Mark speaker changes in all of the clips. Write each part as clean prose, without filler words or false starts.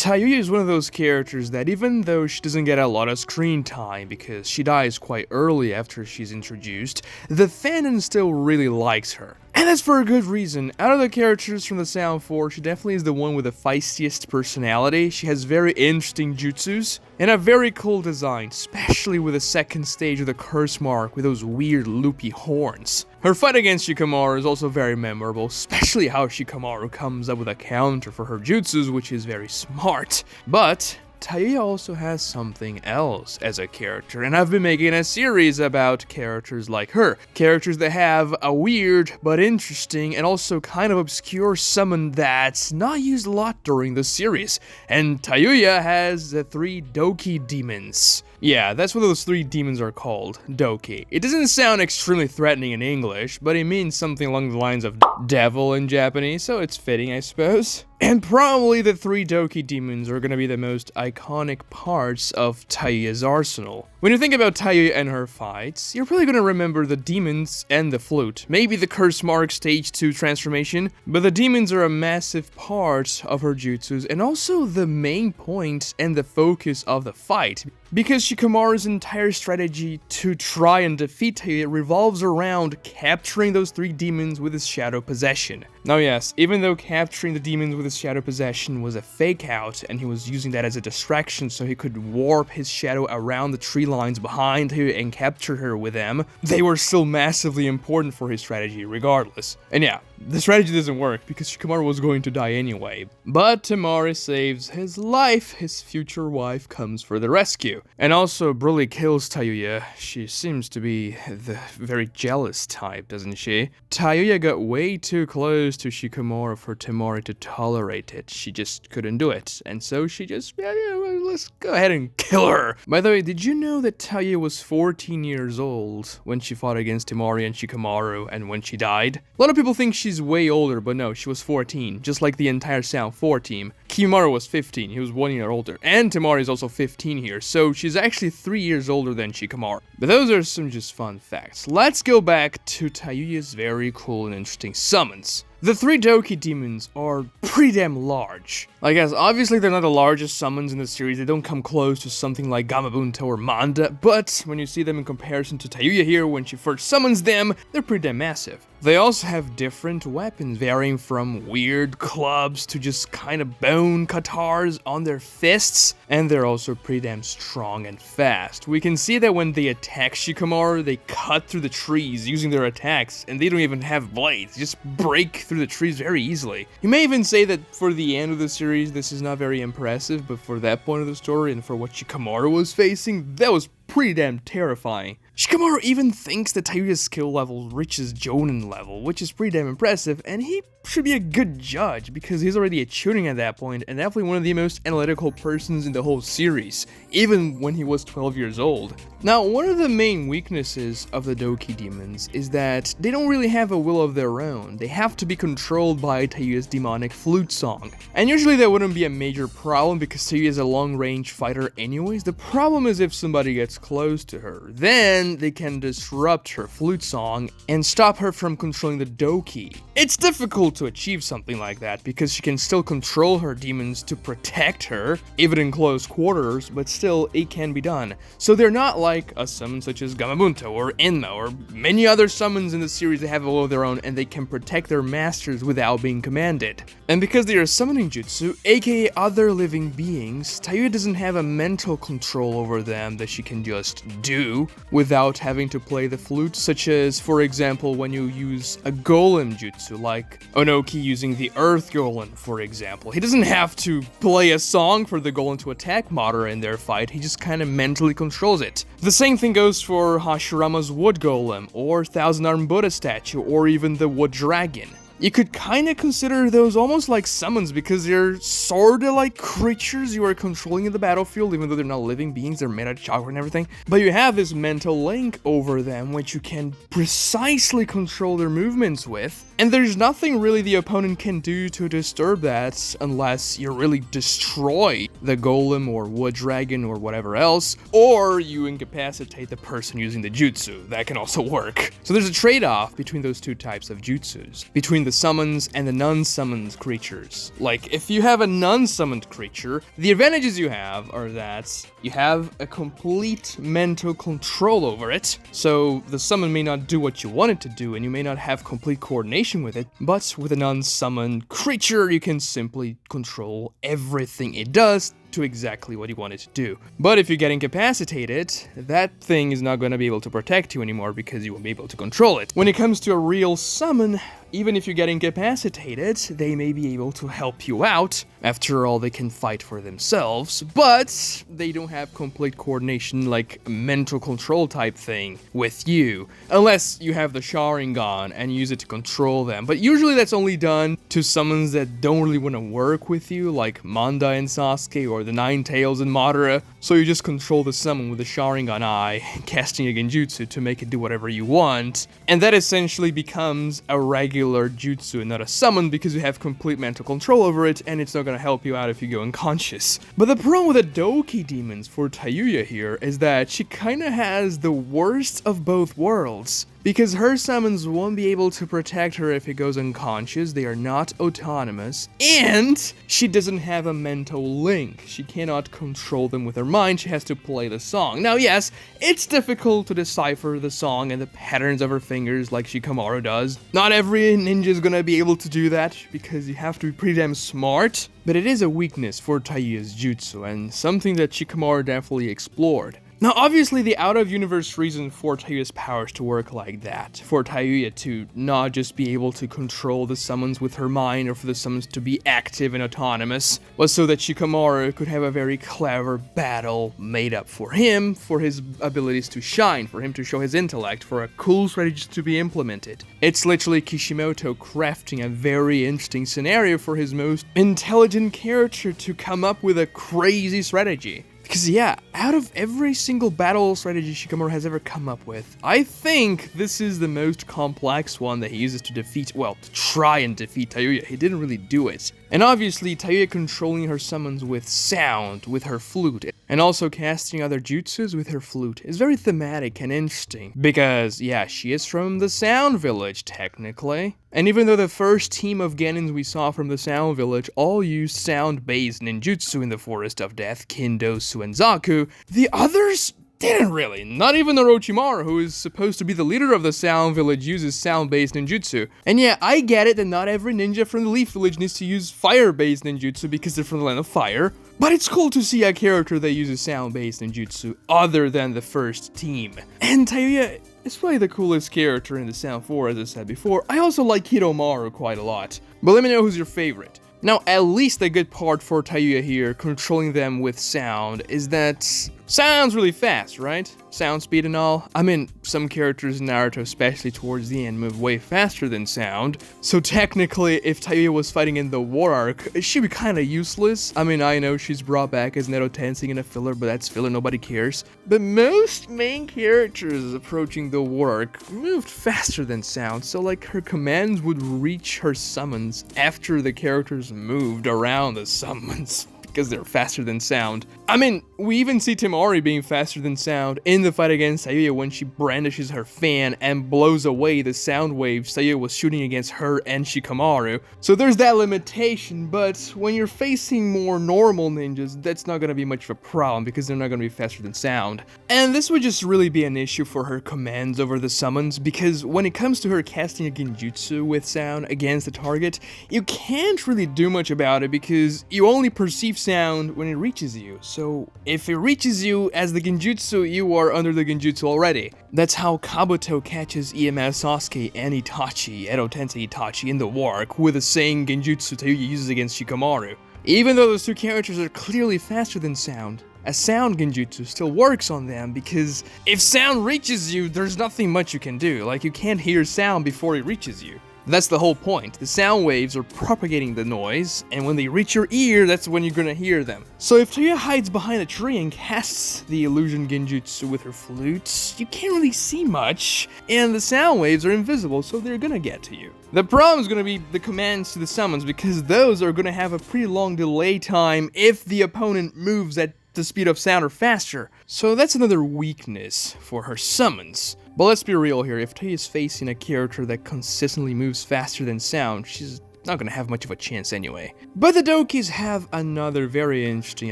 Speaker 1: Tayuya is one of those characters that even though she doesn't get a lot of screen time because she dies quite early after she's introduced, the fandom still really likes her. And that's for a good reason. Out of the characters from the Sound 4, she definitely is the one with the feistiest personality. She has very interesting jutsus, and a very cool design, especially with the second stage of the curse mark with those weird loopy horns. Her fight against Shikamaru is also very memorable, especially how Shikamaru comes up with a counter for her jutsus, which is very smart. But Tayuya also has something else as a character, and I've been making a series about characters like her. Characters that have a weird but interesting and also kind of obscure summon that's not used a lot during the series. And Tayuya has the 3 Doki Demons. Yeah, that's what those 3 demons are called, Doki. It doesn't sound extremely threatening in English, but it means something along the lines of devil in Japanese, so it's fitting, I suppose. And probably the 3 Doki Demons are gonna be the most iconic parts of Tayuya's arsenal. When you think about Tayuya and her fights, you're probably gonna remember the demons and the flute, maybe the Curse Mark Stage 2 transformation, but the demons are a massive part of her jutsus and also the main point and the focus of the fight. Because Shikamaru's entire strategy to try and defeat Tayuya revolves around capturing those 3 demons with his shadow possession. Now yes, even though capturing the demons with his shadow possession was a fake out and he was using that as a distraction so he could warp his shadow around the tree lines behind her and capture her with them, they were still massively important for his strategy regardless. And yeah, the strategy doesn't work because Shikamaru was going to die anyway. But Temari saves his life, his future wife comes for the rescue. And also brutally kills Tayuya. She seems to be the very jealous type, doesn't she? Tayuya got way too close to Shikamaru for Temari to tolerate it. She just couldn't do it. And so she just, let's go ahead and kill her. By the way, did you know that Tayuya was 14 years old when she fought against Temari and Shikamaru and when she died? A lot of people think she's way older, but no, she was 14, just like the entire Sound 4 team. Kimaru was 15, he was 1 year older, and Temari is also 15 here, so she's actually 3 years older than Shikamaru. But those are some just fun facts. Let's go back to Tayuya's very cool and interesting summons. The 3 Doki Demons are pretty damn large. I guess obviously they're not the largest summons in the series, they don't come close to something like Gamabunta or Manda, but when you see them in comparison to Tayuya here when she first summons them, they're pretty damn massive. They also have different weapons, varying from weird clubs to just kind of bone katars on their fists, and they're also pretty damn strong and fast. We can see that when they attack Shikamaru, they cut through the trees using their attacks, and they don't even have blades, they just break through the trees very easily. You may even say that for the end of the series, this is not very impressive, but for that point of the story and for what Shikamaru was facing, that was pretty damn terrifying. Shikamaru even thinks that Tayuya's skill level reaches Jonin level, which is pretty damn impressive, and he should be a good judge because he's already a Chunin at that point and definitely one of the most analytical persons in the whole series, even when he was 12 years old. Now, one of the main weaknesses of the Doki Demons is that they don't really have a will of their own. They have to be controlled by Tayuya's demonic flute song. And usually that wouldn't be a major problem because Tayuya is a long-range fighter anyways. The problem is if somebody gets close to her, then they can disrupt her flute song and stop her from controlling the Doki. It's difficult to achieve something like that because she can still control her demons to protect her, even in close quarters, but still it can be done. So they're not like a summon such as Gamabunta or Enma or many other summons in the series that have a will of their own and they can protect their masters without being commanded. And because they are summoning jutsu, aka other living beings, Tayuya doesn't have a mental control over them that she can just do without having to play the flute, such as, for example, when you use a golem jutsu, like Onoki using the Earth Golem, for example. He doesn't have to play a song for the golem to attack Madara in their fight, he just kind of mentally controls it. The same thing goes for Hashirama's Wood Golem, or Thousand Armed Buddha statue, or even the Wood Dragon. You could kinda consider those almost like summons because they're sorta like creatures you are controlling in the battlefield, even though they're not living beings, they're made of chakra and everything. But you have this mental link over them which you can precisely control their movements with, and there's nothing really the opponent can do to disturb that unless you really destroy the golem or wood dragon or whatever else, or you incapacitate the person using the jutsu. That can also work. So there's a trade-off between those two types of jutsus, between the summons and the non-summoned creatures. Like, if you have a non-summoned creature, the advantages you have are that you have a complete mental control over it, so the summon may not do what you want it to do, and you may not have complete coordination with it, but with a non-summoned creature, you can simply control everything it does to exactly what you want it to do. But if you get incapacitated, that thing is not going to be able to protect you anymore because you won't be able to control it. When it comes to a real summon, even if you get incapacitated, they may be able to help you out. After all, they can fight for themselves, but they don't have complete coordination like a mental control type thing with you. Unless you have the Sharingan and use it to control them. But usually that's only done to summons that don't really want to work with you, like Manda and Sasuke or the Nine Tails and Madara. So you just control the summon with the Sharingan Eye, casting a genjutsu to make it do whatever you want. And that essentially becomes a regular jutsu and not a summon because you have complete mental control over it and it's not going to help you out if you go unconscious. But the problem with the Doki Demons for Tayuya here is that she kinda has the worst of both worlds. Because her summons won't be able to protect her if it goes unconscious, they are not autonomous, and she doesn't have a mental link. She cannot control them with her mind, she has to play the song. Now yes, it's difficult to decipher the song and the patterns of her fingers like Shikamaru does. Not every ninja is gonna be able to do that, because you have to be pretty damn smart. But it is a weakness for Tayuya's jutsu, and something that Shikamaru definitely explored. Now obviously the out-of-universe reason for Tayuya's powers to work like that, for Tayuya to not just be able to control the summons with her mind or for the summons to be active and autonomous, was so that Shikamaru could have a very clever battle made up for him, for his abilities to shine, for him to show his intellect, for a cool strategy to be implemented. It's literally Kishimoto crafting a very interesting scenario for his most intelligent character to come up with a crazy strategy. Because yeah, out of every single battle strategy Shikamaru has ever come up with, I think this is the most complex one that he uses to defeat, well, to try and defeat Tayuya. He didn't really do it. And obviously, Tayuya controlling her summons with sound, with her flute, and also casting other jutsus with her flute is very thematic and interesting. Because, yeah, she is from the Sound Village, technically. And even though the first team of Genins we saw from the Sound Village all used sound-based ninjutsu in the Forest of Death, Kindosu and Zaku, the others didn't really. Not even Orochimaru, who is supposed to be the leader of the Sound Village, uses sound-based ninjutsu. And yeah, I get it that not every ninja from the Leaf Village needs to use fire-based ninjutsu because they're from the land of fire. But it's cool to see a character that uses sound-based ninjutsu other than the first team. And Tayuya is probably the coolest character in the Sound 4, as I said before. I also like Hiromaru quite a lot. But let me know who's your favorite. Now, at least a good part for Tayuya here, controlling them with sound, is that sound's really fast, right? Sound speed and all. I mean, some characters in Naruto, especially towards the end, move way faster than sound. So technically, if Tayuya was fighting in the war arc, she'd be kinda useless. I mean, I know she's brought back as Neto Tensing in a filler, but that's filler, nobody cares. But most main characters approaching the war arc moved faster than sound, so like her commands would reach her summons after the characters moved around the summons. Because they're faster than sound. I mean, we even see Temari being faster than sound in the fight against Tayuya when she brandishes her fan and blows away the sound waves Tayuya was shooting against her and Shikamaru. So there's that limitation, but when you're facing more normal ninjas, that's not gonna be much of a problem because they're not gonna be faster than sound. And this would just really be an issue for her commands over the summons, because when it comes to her casting a genjutsu with sound against the target, you can't really do much about it because you only perceive sound when it reaches you. So if it reaches you as the genjutsu, you are under the genjutsu already. That's how Kabuto catches EMS Sasuke and Itachi, Edo Tensei Itachi, in the war arc with the same genjutsu Tayuya uses against Shikamaru. Even though those two characters are clearly faster than sound, a sound genjutsu still works on them because if sound reaches you, there's nothing much you can do. Like, you can't hear sound before it reaches you. That's the whole point. The sound waves are propagating the noise, and when they reach your ear, that's when you're gonna hear them. So if Tayuya hides behind a tree and casts the illusion genjutsu with her flute, you can't really see much, and the sound waves are invisible, so they're gonna get to you. The problem is gonna be the commands to the summons, because those are gonna have a pretty long delay time if the opponent moves at the speed of sound or faster. So that's another weakness for her summons. But let's be real here, if Tayuya's facing a character that consistently moves faster than sound, she's not gonna have much of a chance anyway. But the Dokis have another very interesting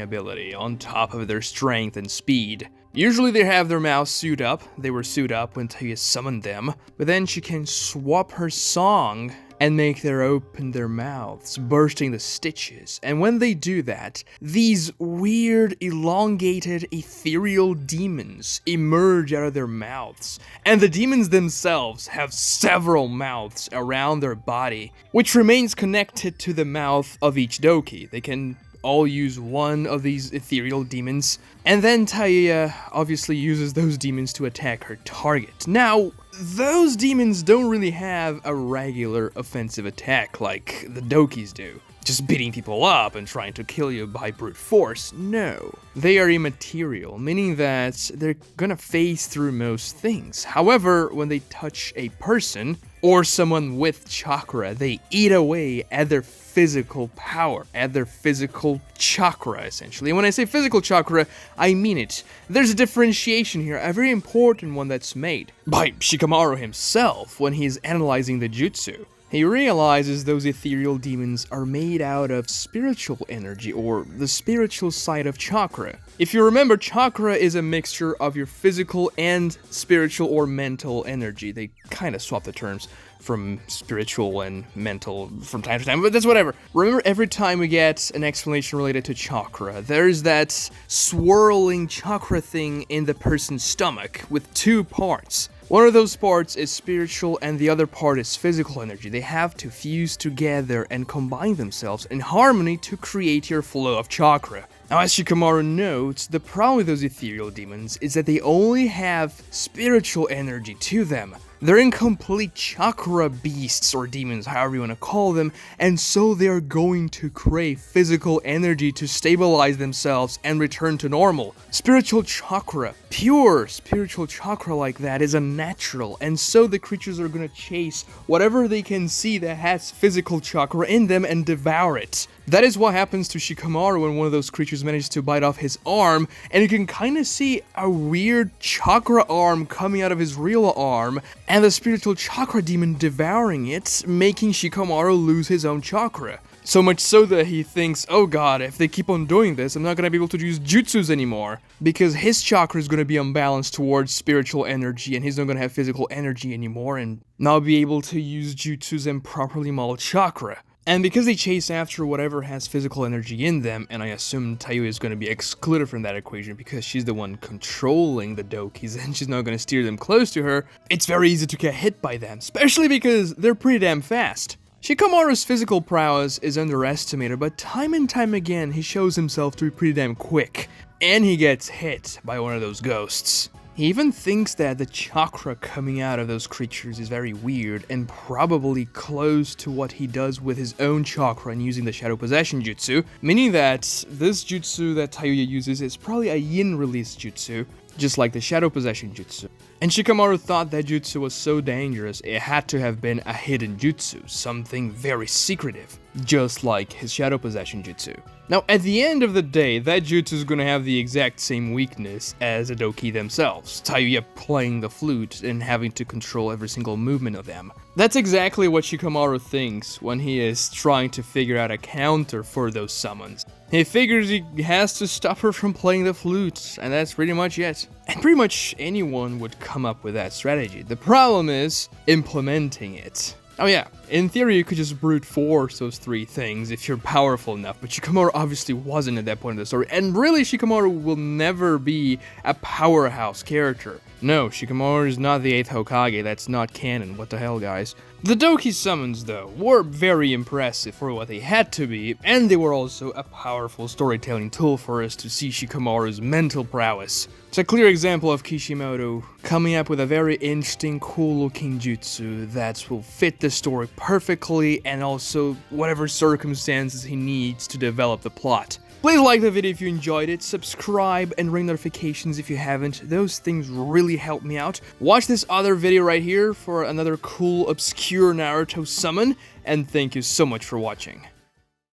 Speaker 1: ability on top of their strength and speed. Usually they have their mouths sewed up. They were sewed up when Tayuya summoned them, but then she can swap her song and make them open their mouths, bursting the stitches. And when they do that, these weird, elongated, ethereal demons emerge out of their mouths. And the demons themselves have several mouths around their body, which remains connected to the mouth of each Doki. They can all use one of these ethereal demons, and then Tayuya obviously uses those demons to attack her target. Now, those demons don't really have a regular offensive attack like the Dokis do, just beating people up and trying to kill you by brute force. No, they are immaterial, meaning that they're gonna phase through most things. However, when they touch a person or someone with chakra, they eat away at their physical power, at their physical chakra, essentially. And when I say physical chakra, I mean it. There's a differentiation here, a very important one that's made by Shikamaru himself when he's analyzing the jutsu. He realizes those ethereal demons are made out of spiritual energy, or the spiritual side of chakra. If you remember, chakra is a mixture of your physical and spiritual or mental energy. They kind of swap the terms from spiritual and mental from time to time, but that's whatever. Remember, every time we get an explanation related to chakra, there's that swirling chakra thing in the person's stomach with two parts. One of those parts is spiritual and the other part is physical energy. They have to fuse together and combine themselves in harmony to create your flow of chakra. Now, as Shikamaru notes, the problem with those ethereal demons is that they only have spiritual energy to them. They're incomplete chakra beasts or demons, however you want to call them, and so they're going to crave physical energy to stabilize themselves and return to normal. Spiritual chakra, pure spiritual chakra like that is unnatural, and so the creatures are going to chase whatever they can see that has physical chakra in them and devour it. That is what happens to Shikamaru when one of those creatures manages to bite off his arm, and you can kind of see a weird chakra arm coming out of his real arm, and the spiritual chakra demon devouring it, making Shikamaru lose his own chakra. So much so that he thinks, oh god, if they keep on doing this, I'm not going to be able to use jutsus anymore, because his chakra is going to be unbalanced towards spiritual energy, and he's not going to have physical energy anymore, and not be able to use jutsus and properly model chakra. And because they chase after whatever has physical energy in them, and I assume Tayuya is going to be excluded from that equation because she's the one controlling the Dokis and she's not going to steer them close to her, it's very easy to get hit by them, especially because they're pretty damn fast. Shikamaru's physical prowess is underestimated, but time and time again he shows himself to be pretty damn quick, and he gets hit by one of those ghosts. He even thinks that the chakra coming out of those creatures is very weird and probably close to what he does with his own chakra and using the Shadow Possession Jutsu, meaning that this jutsu that Tayuya uses is probably a yin release jutsu, just like the Shadow Possession Jutsu. And Shikamaru thought that jutsu was so dangerous it had to have been a hidden jutsu, something very secretive, just like his Shadow Possession Jutsu. Now, at the end of the day, that jutsu is going to have the exact same weakness as the Doki themselves, Tayuya playing the flute and having to control every single movement of them. That's exactly what Shikamaru thinks when he is trying to figure out a counter for those summons. He figures he has to stop her from playing the flute, and that's pretty much it. And pretty much anyone would come up with that strategy. The problem is implementing it. Oh yeah, in theory you could just brute force those three things if you're powerful enough, but Shikamaru obviously wasn't at that point in the story, and really Shikamaru will never be a powerhouse character. No, Shikamaru is not the 8th Hokage, that's not canon, what the hell guys. The Doki summons though were very impressive for what they had to be, and they were also a powerful storytelling tool for us to see Shikamaru's mental prowess. It's a clear example of Kishimoto coming up with a very interesting, cool-looking jutsu that will fit the story perfectly and also whatever circumstances he needs to develop the plot. Please like the video if you enjoyed it, subscribe and ring notifications if you haven't, those things really help me out. Watch this other video right here for another cool, obscure Naruto summon, and thank you so much for watching.